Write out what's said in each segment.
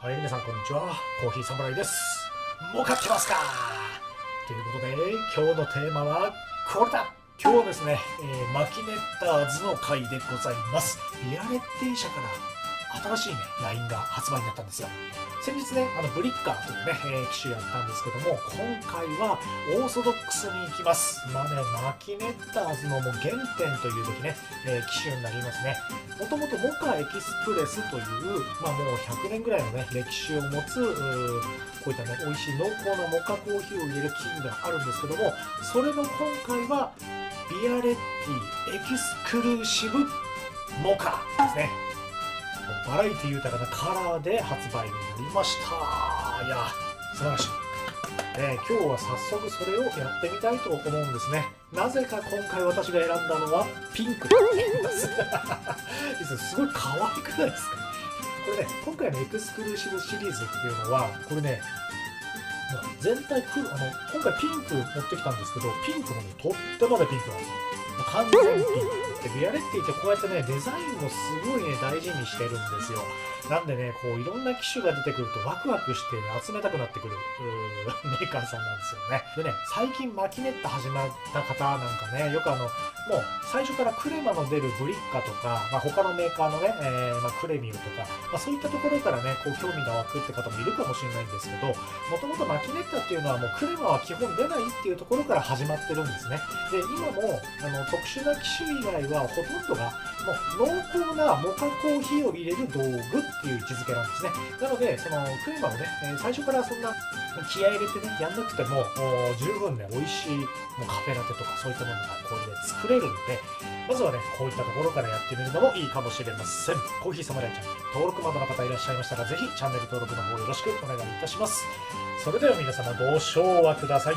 はい、皆さんこんにちは。コーヒーサムライです。儲かってますか？ということで、今日のテーマはこれだ。今日はですね、マキネッターズの回でございます。ビアレッティ社から新しいね、ラインが発売になったんですよ。先日ね、ブリッカーというね、機種やったんですけども、今回はオーソドックスに行きます。マキネッターズのもう原点というべきね、機種になりますね。もともとモカエキスプレスという、もう100年ぐらいのね、歴史を持つ、こういったね、美味しい濃厚なモカコーヒーを入れる器具があるんですけども、それの今回は、ビアレッティエキスクルーシブモカですね。バラエティ豊かなカラーで発売になりました。いや、素晴らしい。今日は早速それをやってみたいと思うんですね。なぜか今回私が選んだのはピンクでございます。すごい可愛くないですか？これね、今回のエクスクルーシブシリーズっていうのは、これね、もう全体今回ピンク持ってきたんですけど、ピンクのね、とってもでピンクなんですよ。完全ピンクで、ビアレッティってこうやってね、デザインもすごいね、大事にしてるんですよ。なんでね、こういろんな機種が出てくるとワクワクして、ね、集めたくなってくるメーカーさんなんですよね。でね、最近マキネッタ始まった方なんかね、よくもう最初からクレマの出るブリッカとか、他のメーカーのね、クレミューとか、そういったところからね、こう興味が湧くって方もいるかもしれないんですけど、もともとマキネッタっていうのはもうクレマは基本出ないっていうところから始まってるんですね。で、今も特殊な機種以外はほとんどがもう濃厚なモカコーヒーを入れる道具っていう位置づけなんですね。なので、そのクレマをね、最初からそんな気合い入れてね、やんなくても十分ね、美味しいもうカフェラテとかそういったものがこれで作れるので、まずはね、こういったところからやってみるのもいいかもしれません。コーヒーサムライチャンネル登録まだの方いらっしゃいましたら、ぜひチャンネル登録の方よろしくお願いいたします。それでは皆様ご唱和ください。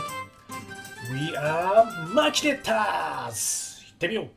We are Makinettaz! 行ってみよう。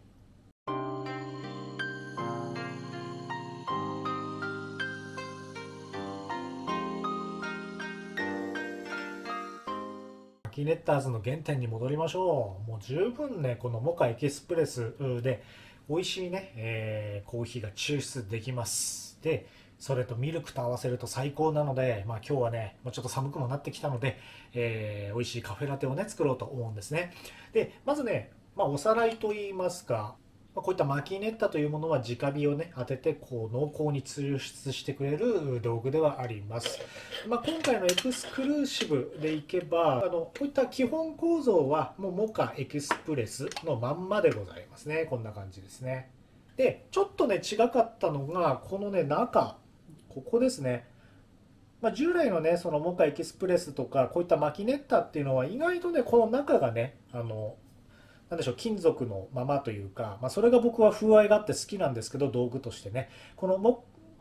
マキネッターズの原点に戻りましょう。もう十分ね、このモカエキスプレスで美味しいね、コーヒーが抽出できます。で、それとミルクと合わせると最高なので、今日はね、もうちょっと寒くもなってきたので、美味しいカフェラテをね、作ろうと思うんですね。で、まずね、おさらいといいますか、こういったマキネッタというものは直火をね、当ててこう濃厚に抽出してくれる道具ではあります。今回のエクスクルーシブでいけば、こういった基本構造はもうモカエクスプレスのまんまでございますね。こんな感じですね。で、ちょっとね、違かったのが、このね、中、ここですね。従来のね、そのモカエキスプレスとか、こういったマキネッタっていうのは、意外とね、この中がね、なんでしょう、金属のままというか、それが僕は風合いがあって好きなんですけど、道具としてね。こ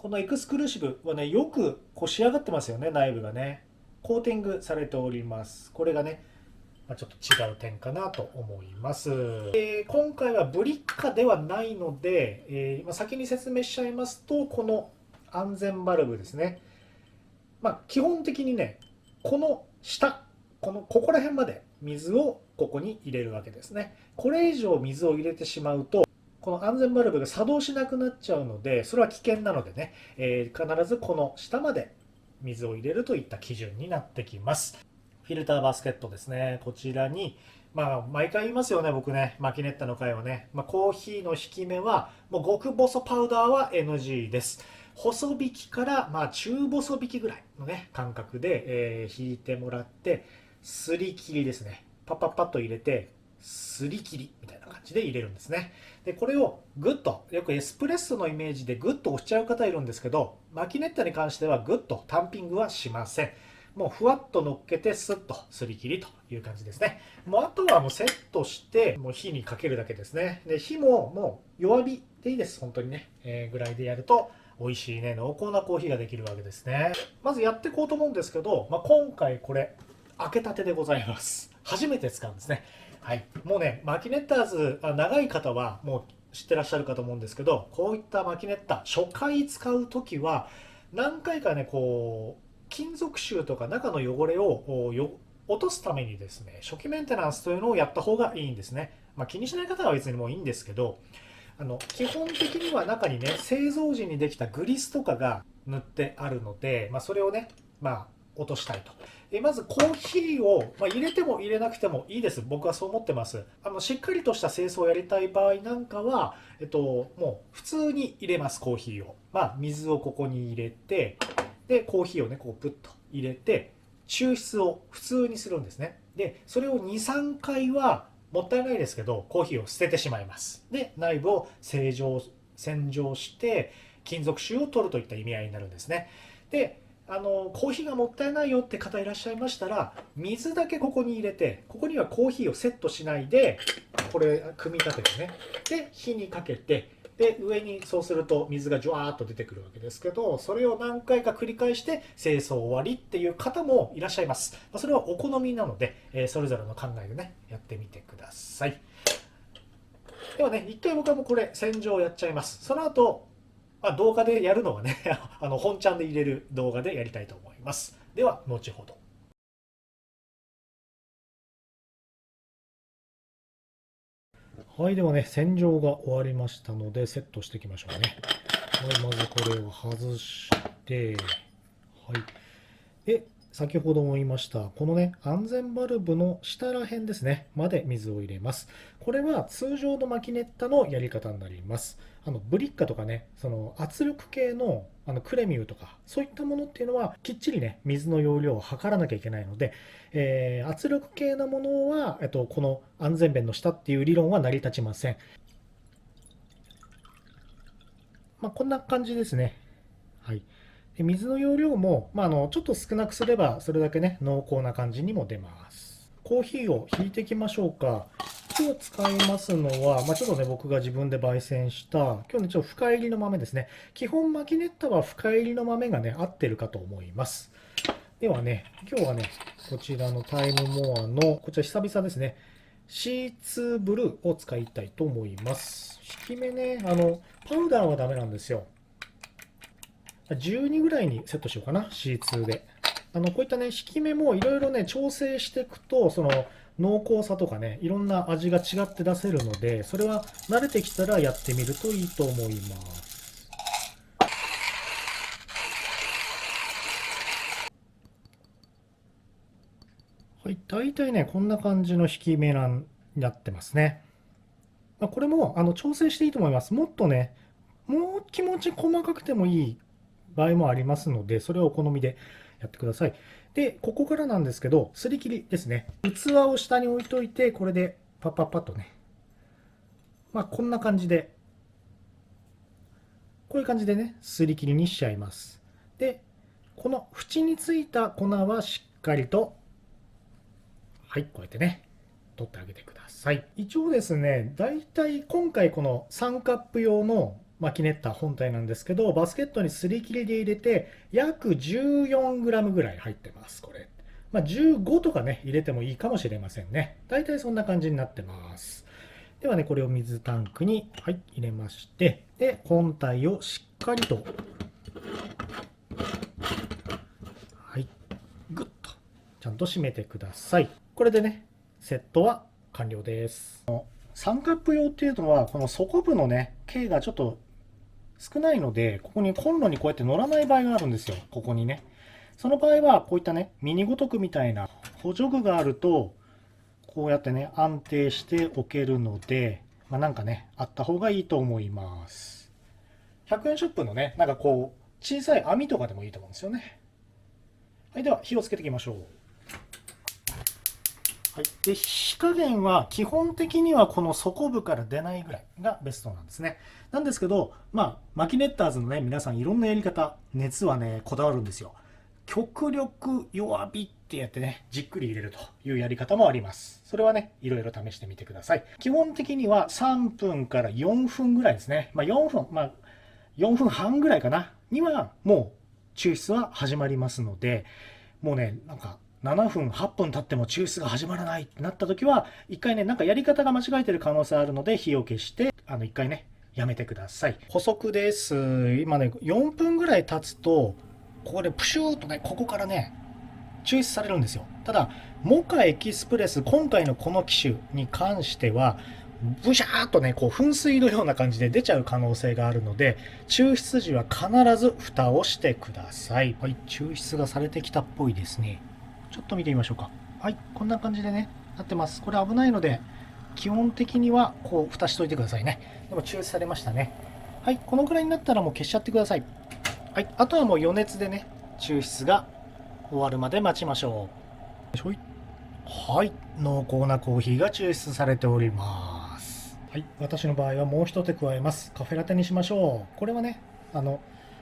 のエクスクルーシブはね、よくこう仕上がってますよね、内部がね。コーティングされております。これがね、ちょっと違う点かなと思います。今回はブリッカではないので、先に説明しちゃいますと、この安全バルブですね。基本的にね、この下、ここら辺まで水をここに入れるわけですね。これ以上水を入れてしまうと、この安全バルブが作動しなくなっちゃうので、それは危険なのでね、必ずこの下まで水を入れるといった基準になってきます。フィルターバスケットですね。こちらに、毎回言いますよね、僕ね、マキネッタの回はね。コーヒーの引き目は、もう極細パウダーは NG です。細引きから、中細引きぐらいのね、感覚で、引いてもらって、すり切りですね。パッパッパッと入れて、すり切りみたいな感じで入れるんですね。で、これをグッと、よくエスプレッソのイメージでグッと押しちゃう方いるんですけど、マキネッタに関してはグッとタンピングはしません。もうふわっと乗っけてスッとすり切りという感じですね。もうあとはもうセットしてもう火にかけるだけですね。で、火ももう弱火でいいです。本当にね。ぐらいでやると美味しいね、濃厚なコーヒーができるわけですね。まずやっていこうと思うんですけど、今回これ開けたてでございます。初めて使うんですね。はい。もうね、マキネッターズ、長い方はもう知ってらっしゃるかと思うんですけど、こういったマキネッタ、初回使うときは何回かね、こう、金属臭とか中の汚れを落とすためにですね、初期メンテナンスというのをやった方がいいんですね。気にしない方は別にもういいんですけど、基本的には中にね、製造時にできたグリスとかが塗ってあるので、それをね、落としたいと。まずコーヒーを、入れても入れなくてもいいです。僕はそう思ってます。しっかりとした清掃をやりたい場合なんかは、もう普通に入れます、コーヒーを。水をここに入れて、で、コーヒーをね、こうプッと入れて、抽出を普通にするんですね。で、それを2、3回は、もったいないですけど、コーヒーを捨ててしまいます。で、内部を洗浄して、金属臭を取るといった意味合いになるんですね。で、コーヒーがもったいないよって方いらっしゃいましたら、水だけここに入れて、ここにはコーヒーをセットしないで、これ、組み立ててね。で、火にかけて、で、上にそうすると水がジュワーっと出てくるわけですけど、それを何回か繰り返して清掃終わりっていう方もいらっしゃいます。それはお好みなので、それぞれの考えでね、やってみてください。ではね、一回僕はもうこれ洗浄やっちゃいます。その後、動画でやるのはね、本ちゃんで入れる動画でやりたいと思います。では、後ほど。はい、ではね、洗浄が終わりましたので、セットしていきましょうね。はい、まずこれを外して、はい。で、先ほども言いました、このね、安全バルブの下ら辺ですね、まで水を入れます。これは通常のマキネッタのやり方になります。ブリッカとかね、その圧力計のクレミューとか、そういったものっていうのは、きっちりね、水の容量を測らなきゃいけないので、圧力計のものは、この安全弁の下っていう理論は成り立ちません。こんな感じですね。はい。で水の容量も、ちょっと少なくすれば、それだけね、濃厚な感じにも出ます。コーヒーをひいていきましょうか。今日使いますのは、ちょっとね、僕が自分で焙煎した、今日ね、ちょっと深入りの豆ですね。基本マキネッタは深入りの豆がね、合ってるかと思います。ではね、今日はね、こちらのタイムモアの、こちら久々ですね、C2 ブルーを使いたいと思います。引き目ね、パウダーはダメなんですよ。12ぐらいにセットしようかな、C2 で。こういったね、引き目もいろいろね、調整していくと、その濃厚さとかね、いろんな味が違って出せるので、それは慣れてきたらやってみるといいと思います。はい、大体ね、こんな感じの引き目になってますね。これも調整していいと思います。もっとね、もう気持ち細かくてもいい場合もありますので、それはお好みでやってください。で、ここからなんですけど、すり切りですね。器を下に置いといて、これでパッパッパッとね。こんな感じで、こういう感じでね、すり切りにしちゃいます。で、この縁についた粉はしっかりと、はい、こうやってね、取ってあげてください。一応ですね、だいたい今回この3カップ用のマキネッタ本体なんですけど、バスケットにすり切りで入れて、約 14g ぐらい入ってます、これ。15とかね、入れてもいいかもしれませんね。だいたいそんな感じになってます。ではね、これを水タンクに、はい、入れまして、で、本体をしっかりと、はい、ぐっと、ちゃんと締めてください。これでね、セットは完了です。3カップ用っていうのは、この底部のね、径がちょっと少ないので、ここにコンロにこうやって乗らない場合があるんですよ。ここにね。その場合は、こういったね、ミニ五徳みたいな補助具があると、こうやってね、安定しておけるので、なんかね、あった方がいいと思います。100円ショップのね、なんかこう、小さい網とかでもいいと思うんですよね。はい、では火をつけていきましょう。はい、で火加減は基本的にはこの底部から出ないぐらいがベストなんですね。なんですけど、マキネッターズのね、皆さんいろんなやり方、熱はね、こだわるんですよ。極力弱火ってやってね、じっくり入れるというやり方もあります。それはね、いろいろ試してみてください。基本的には3分から4分ぐらいですね。4分、4分半ぐらいかな、にはもう抽出は始まりますので、もうね、なんか、7分、8分経っても抽出が始まらないってなった時は、一回ね、なんかやり方が間違えてる可能性あるので、火を消して、一回ね、やめてください。補足です。今ね、4分ぐらい経つと、ここでプシューとね、ここからね、抽出されるんですよ。ただ、モカエキスプレス、今回のこの機種に関しては、ブシャーっとね、こう噴水のような感じで出ちゃう可能性があるので、抽出時は必ず蓋をしてください。はい、抽出がされてきたっぽいですね。ちょっと見てみましょうか。はい、こんな感じでね、なってます。これ危ないので、基本的にはこう蓋しといてくださいね。でも抽出されましたね。はい、このくらいになったらもう消しちゃってください。はい、あとはもう余熱でね、抽出が終わるまで待ちましょう。はい、濃厚なコーヒーが抽出されております。はい、私の場合はもう一手加えます。カフェラテにしましょう。これはね、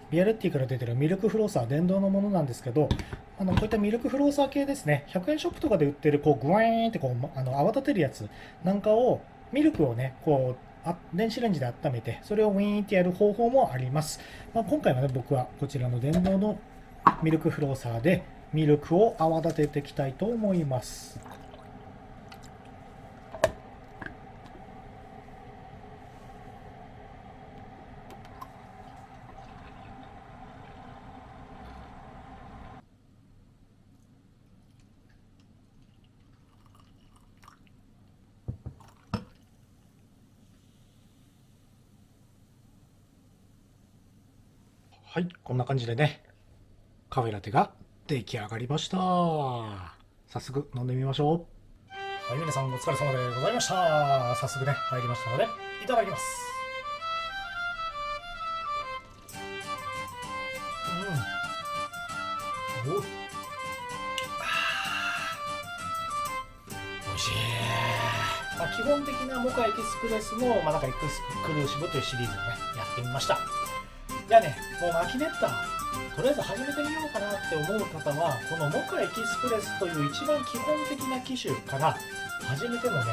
ビアレッティから出てるミルクフローサー、電動のものなんですけど、こういったミルクフローサー系ですね、100円ショップとかで売ってる、こう、グワーンってこう、泡立てるやつなんかを、ミルクをね、こう、電子レンジで温めて、それをウィーンってやる方法もあります。今回はね、僕はこちらの電動のミルクフローサーで、ミルクを泡立てていきたいと思います。はい、こんな感じでね、カフェラテが出来上がりました。早速飲んでみましょう。はい、皆さんお疲れ様でございました。早速ね、入りましたので、いただきます。うん。お、美味しい。基本的なモカエキスプレスの、なんかエクスクルーシブというシリーズをね、やってみました。じゃあね、もうマキネッタ、とりあえず始めてみようかなって思う方は、このモカエキスプレスという一番基本的な機種から始めてもね、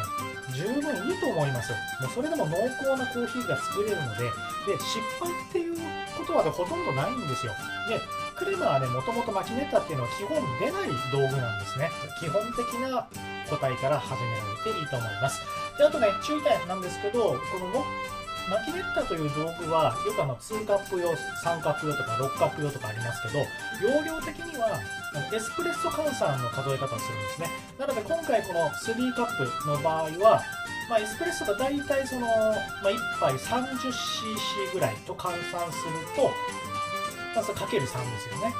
十分いいと思います。もうそれでも濃厚なコーヒーが作れるので、失敗っていうことはほとんどないんですよ。で、クレマはね、もともとマキネッタっていうのは基本出ない道具なんですね。基本的な個体から始められていいと思います。で、あとね、注意点なんですけど、このマキネッタという道具はよく2カップ用、3カップ用とか6カップ用とかありますけど、容量的にはエスプレッソ換算の数え方をするんですね。なので今回この3カップの場合は、エスプレッソが大体1杯 30cc ぐらいと換算すると、それかける3ですよね。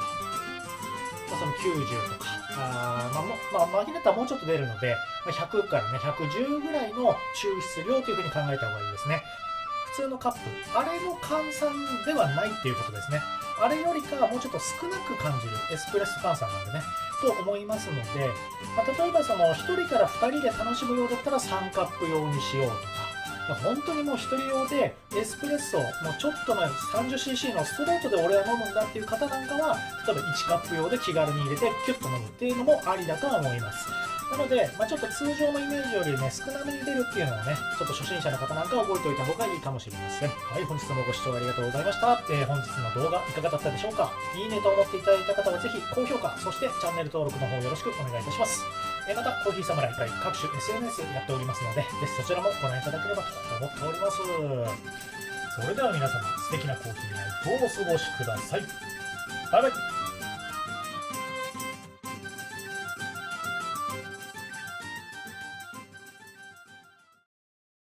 その90とか、マキネッタはもうちょっと出るので、100からね、110ぐらいの抽出量というふうに考えた方がいいですね。普通のカップ、あれの換算ではないっていうことですね。あれよりかはもうちょっと少なく感じるエスプレッソ換算なんでね、と思いますので、例えばその1人から2人で楽しむようだったら3カップ用にしようとか、本当にもう1人用でエスプレッソ、もうちょっとの 30cc のストレートで俺は飲むんだっていう方なんかは、例えば1カップ用で気軽に入れてキュッと飲むっていうのもありだとは思います。なので、ちょっと通常のイメージよりね、少なめに出るっていうのはね、ちょっと初心者の方なんかは覚えておいた方がいいかもしれません。はい、本日もご視聴ありがとうございました。本日の動画いかがだったでしょうか。いいねと思っていただいた方はぜひ高評価、そしてチャンネル登録の方よろしくお願いいたします。また、コーヒーサムライ会各種 SNS やっておりますので、ぜひそちらもご覧いただければと思っております。それでは皆様、素敵なコーヒーライフをお過ごしください。バイバイ。